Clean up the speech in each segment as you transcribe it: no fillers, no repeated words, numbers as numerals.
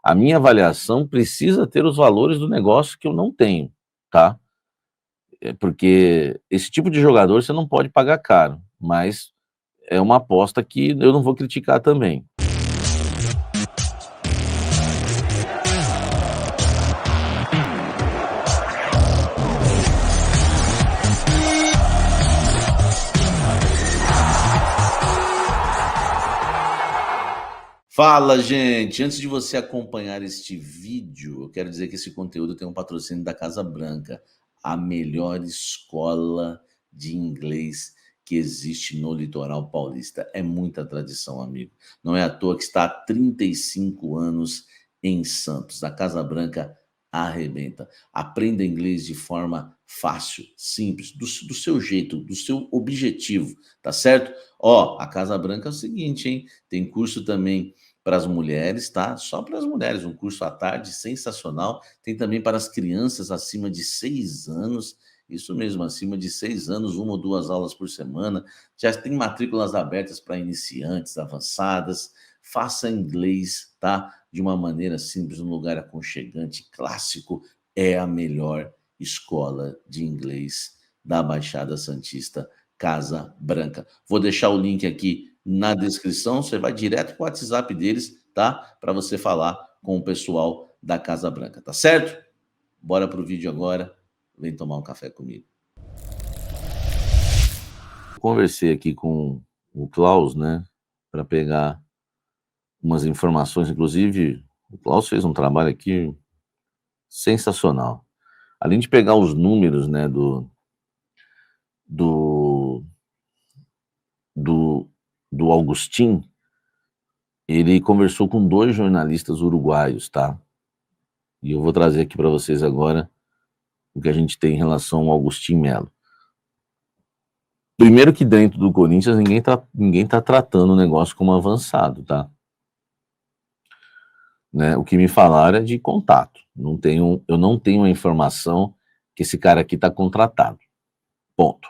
A minha avaliação precisa ter os valores do negócio que eu não tenho, tá? Porque esse tipo de jogador você não pode pagar caro, mas é uma aposta que eu não vou criticar também. Fala, gente! Antes de você acompanhar este vídeo, eu quero dizer que esse conteúdo tem um patrocínio da Casa Branca, a melhor escola de inglês que existe no litoral paulista. É muita tradição, amigo. Não é à toa que está há 35 anos em Santos. A Casa Branca arrebenta. Aprenda inglês de forma fácil, simples, do seu jeito, do seu objetivo, tá certo? Ó, a Casa Branca é o seguinte, hein? Tem curso também para as mulheres, tá? Só para as mulheres, um curso à tarde sensacional. Tem também para as crianças acima de 6 anos, isso mesmo, acima de 6 anos, 1 ou 2 aulas por semana. Já tem matrículas abertas para iniciantes, avançadas. Faça inglês, tá? De uma maneira simples, num lugar aconchegante, clássico. É a melhor escola de inglês da Baixada Santista, Casa Branca. Vou deixar o link aqui na descrição, você vai direto para o WhatsApp deles, tá? Para você falar com o pessoal da Casa Branca, tá certo? Bora pro vídeo agora, vem tomar um café comigo. Conversei aqui com o Klaus, né, para pegar umas informações, inclusive o Klaus fez um trabalho aqui sensacional. Além de pegar os números, né, do Augustin, ele conversou com 2 jornalistas uruguaios, tá? E eu vou trazer aqui para vocês agora o que a gente tem em relação ao Augustin Melo. Primeiro que dentro do Corinthians ninguém tá tratando o negócio como avançado, tá? Né? O que me falaram é de contato. Eu não tenho a informação que esse cara aqui está contratado. Ponto.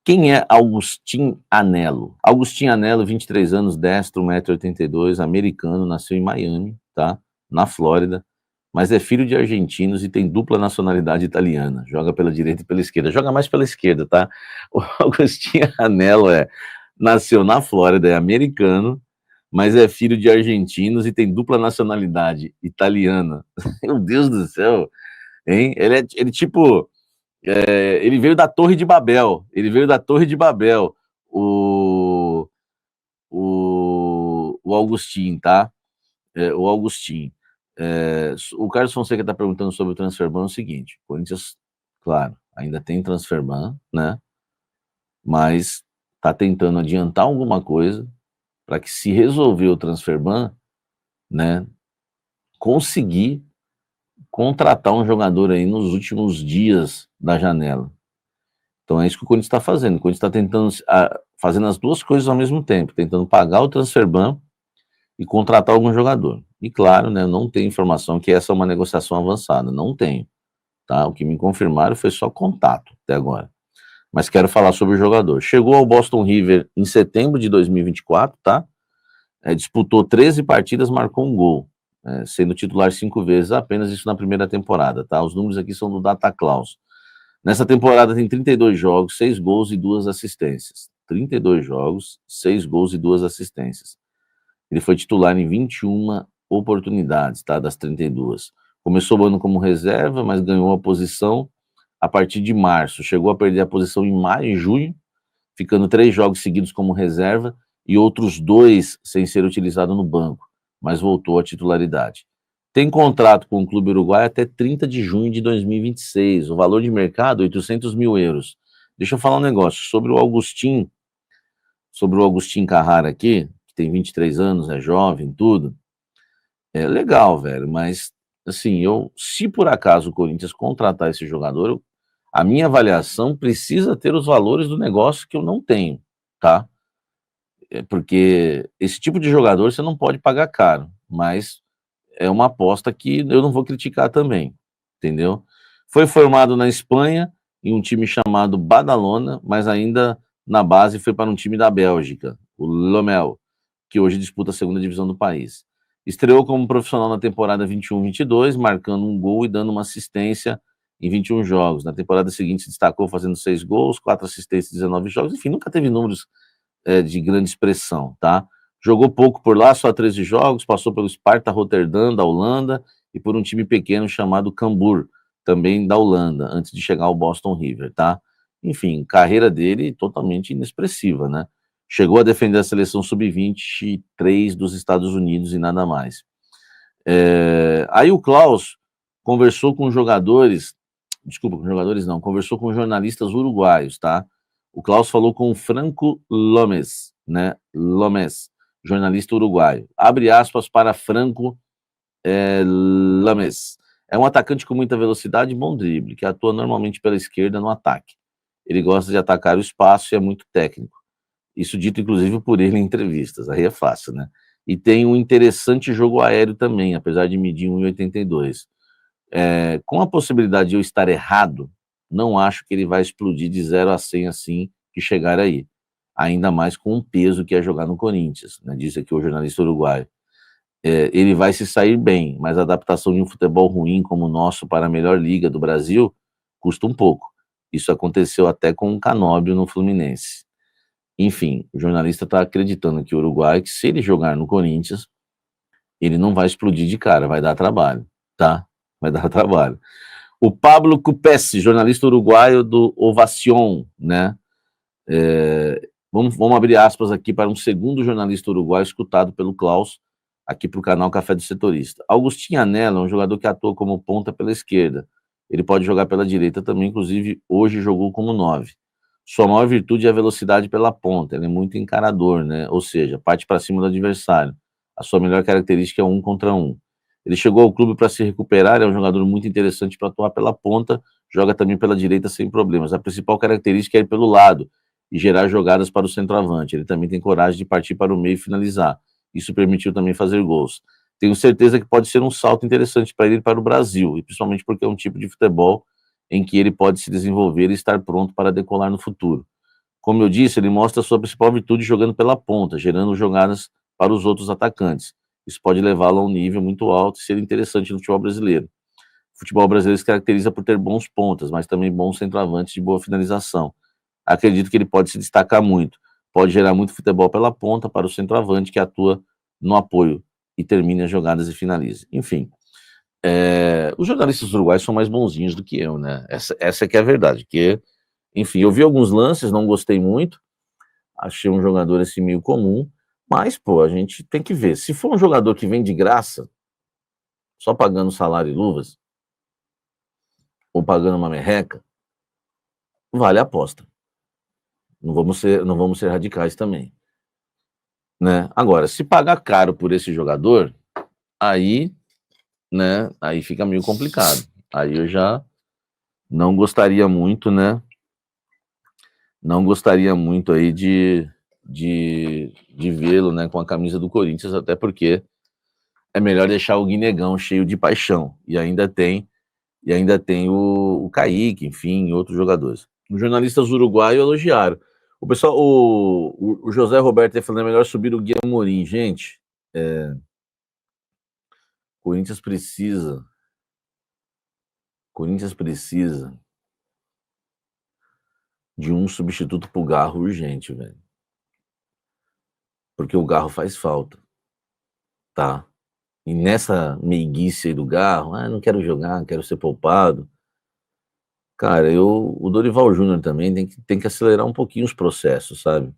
Quem é Augustin Anello? Augustin Anello, 23 anos, destro, 1,82 m, americano, nasceu em Miami, tá? Na Flórida, mas é filho de argentinos e tem dupla nacionalidade italiana. Joga pela direita e pela esquerda. Joga mais pela esquerda, tá? O Augustin Anello nasceu na Flórida, é americano, mas é filho de argentinos e tem dupla nacionalidade italiana. Meu Deus do céu, hein? Ele tipo... ele veio da Torre de Babel. Ele veio da Torre de Babel. O Augustin, tá? O Augustin. O Carlos Fonseca está perguntando sobre o Transferban. É o seguinte: o Corinthians, claro, ainda tem Transferban, né? Mas está tentando adiantar alguma coisa para que, se resolver o Transferban, né, conseguir contratar um jogador aí nos últimos dias da janela. Então é isso que o Corinthians está fazendo. O Corinthians está tentando fazendo as duas coisas ao mesmo tempo, tentando pagar o Transferban e contratar algum jogador. E claro, né, eu não tenho informação que essa é uma negociação avançada, não tenho, tá? O que me confirmaram foi só contato até agora. Mas quero falar sobre o jogador. Chegou ao Boston River em setembro de 2024, tá? Disputou 13 partidas, marcou um gol, sendo titular 5 vezes, apenas isso na primeira temporada, tá? Os números aqui são do Dataclaus. Nessa temporada tem 32 jogos, 6 gols e 2 assistências. 32 jogos, 6 gols e 2 assistências. Ele foi titular em 21 oportunidades, tá? Das 32. Começou o ano como reserva, mas ganhou a posição a partir de março. Chegou a perder a posição em maio e junho, ficando 3 jogos seguidos como reserva e outros 2 sem ser utilizado no banco, mas voltou à titularidade. Tem contrato com o clube uruguaio até 30 de junho de 2026. O valor de mercado, 800 mil euros. Deixa eu falar um negócio sobre o Augustin Carrara aqui, que tem 23 anos, é jovem, tudo. É legal, velho, mas, assim, se por acaso o Corinthians contratar esse jogador, a minha avaliação precisa ter os valores do negócio que eu não tenho, tá? Porque esse tipo de jogador você não pode pagar caro, mas é uma aposta que eu não vou criticar também, entendeu? Foi formado na Espanha, em um time chamado Badalona, mas ainda na base foi para um time da Bélgica, o Lommel, que hoje disputa a segunda divisão do país. Estreou como profissional na temporada 21-22, marcando um gol e dando uma assistência em 21 jogos. Na temporada seguinte se destacou fazendo 6 gols, 4 assistências em 19 jogos. Enfim, nunca teve números de grande expressão, tá? Jogou pouco por lá, só 13 jogos, passou pelo Sparta Rotterdam, da Holanda, e por um time pequeno chamado Cambuur, também da Holanda, antes de chegar ao Boston River, tá? Enfim, carreira dele totalmente inexpressiva, né? Chegou a defender a seleção sub-23 dos Estados Unidos e nada mais. Aí o Klaus conversou com jogadores, desculpa, com jogadores não, conversou com jornalistas uruguaios, tá? O Klaus falou com o Franco Lomes, né? Lomes, jornalista uruguaio. Abre aspas para Franco Lomes. É um atacante com muita velocidade e bom drible, que atua normalmente pela esquerda no ataque. Ele gosta de atacar o espaço e é muito técnico. Isso dito, inclusive, por ele em entrevistas. Aí é fácil, né? E tem um interessante jogo aéreo também, apesar de medir 1,82. Com a possibilidade de eu estar errado, não acho que ele vai explodir de 0 a 100 assim que chegar aí. Ainda mais com o peso que é jogar no Corinthians, né? Disse aqui o jornalista uruguaio. Ele vai se sair bem, mas a adaptação de um futebol ruim como o nosso para a melhor liga do Brasil custa um pouco. Isso aconteceu até com o Canóbio no Fluminense. Enfim, o jornalista está acreditando que o Uruguai, que se ele jogar no Corinthians, ele não vai explodir de cara, vai dar trabalho, tá? Vai dar trabalho. O Pablo Cupessi, jornalista uruguaio do Ovación, né? Vamos abrir aspas aqui para um segundo jornalista uruguaio escutado pelo Klaus, aqui para o canal Café do Setorista. Agustín Anello é um jogador que atua como ponta pela esquerda. Ele pode jogar pela direita também, inclusive hoje jogou como 9. Sua maior virtude é a velocidade pela ponta, ele é muito encarador, né? Ou seja, parte para cima do adversário. A sua melhor característica é 1 contra 1. Ele chegou ao clube para se recuperar, é um jogador muito interessante para atuar pela ponta, joga também pela direita sem problemas. A principal característica é ir pelo lado e gerar jogadas para o centroavante. Ele também tem coragem de partir para o meio e finalizar. Isso permitiu também fazer gols. Tenho certeza que pode ser um salto interessante para ele para o Brasil, e principalmente porque é um tipo de futebol em que ele pode se desenvolver e estar pronto para decolar no futuro. Como eu disse, ele mostra a sua principal virtude jogando pela ponta, gerando jogadas para os outros atacantes. Isso pode levá-lo a um nível muito alto e ser interessante no futebol brasileiro. O futebol brasileiro se caracteriza por ter bons pontas, mas também bons centroavantes de boa finalização. Acredito que ele pode se destacar muito. Pode gerar muito futebol pela ponta para o centroavante que atua no apoio e termina as jogadas e finaliza. Enfim, os jornalistas uruguaios são mais bonzinhos do que eu, né? Essa que é a verdade. Que, enfim, eu vi alguns lances, não gostei muito. Achei um jogador assim meio comum. Mas, pô, a gente tem que ver. Se for um jogador que vem de graça, só pagando salário e luvas, ou pagando uma merreca, vale a aposta. Não vamos ser radicais também, né? Agora, se pagar caro por esse jogador, aí, né, aí fica meio complicado. Aí eu já não gostaria muito, né? Não gostaria muito aí de vê-lo, né, com a camisa do Corinthians, até porque é melhor deixar o Guinegão cheio de paixão. E ainda tem o Kaique, enfim, outros jogadores. Os jornalistas uruguaios elogiaram. O pessoal, o José Roberto falando, é melhor subir o Guia Amorim. Gente, Corinthians precisa. Corinthians precisa de um substituto pro Garro urgente, velho. Porque o Garro faz falta, tá? E nessa meiguice aí do Garro, não quero jogar, quero ser poupado. Cara, o Dorival Júnior também tem que acelerar um pouquinho os processos, sabe?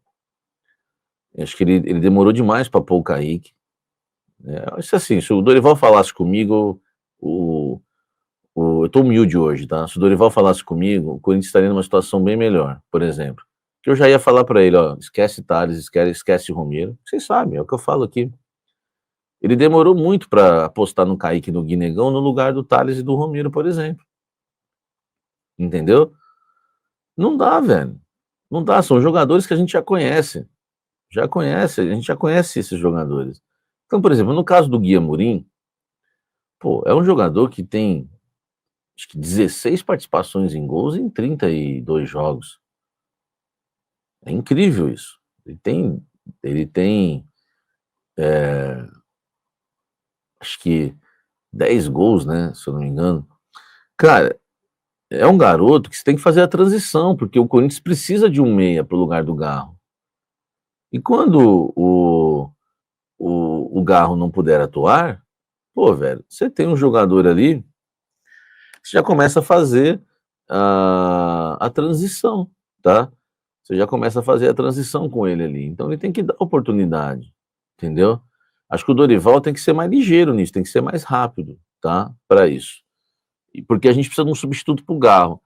Eu acho que ele demorou demais para pôr o Kaique. Isso assim, se o Dorival falasse comigo, eu tô humilde hoje, tá? Se o Dorival falasse comigo, o Corinthians estaria numa situação bem melhor, por exemplo. Que eu já ia falar para ele, ó, esquece Thales, esquece Romero. Vocês sabem, é o que eu falo aqui. Ele demorou muito para apostar no Kaique e no Guinegão no lugar do Thales e do Romero, por exemplo. Entendeu? Não dá, velho. Não dá, são jogadores que a gente já conhece. A gente já conhece esses jogadores. Então, por exemplo, no caso do Gui Amorim, pô, é um jogador que tem, acho que 16 participações em gols em 32 jogos. É incrível isso. Ele tem acho que 10 gols, né, se eu não me engano. Cara, é um garoto que você tem que fazer a transição, porque o Corinthians precisa de um meia para o lugar do Garro. E quando o Garro não puder atuar, pô, velho, você tem um jogador ali, você já começa a fazer a transição, tá? Você já começa a fazer a transição com ele ali. Então ele tem que dar oportunidade, entendeu? Acho que o Dorival tem que ser mais ligeiro nisso, tem que ser mais rápido, tá? Para isso. Porque a gente precisa de um substituto pro Garro.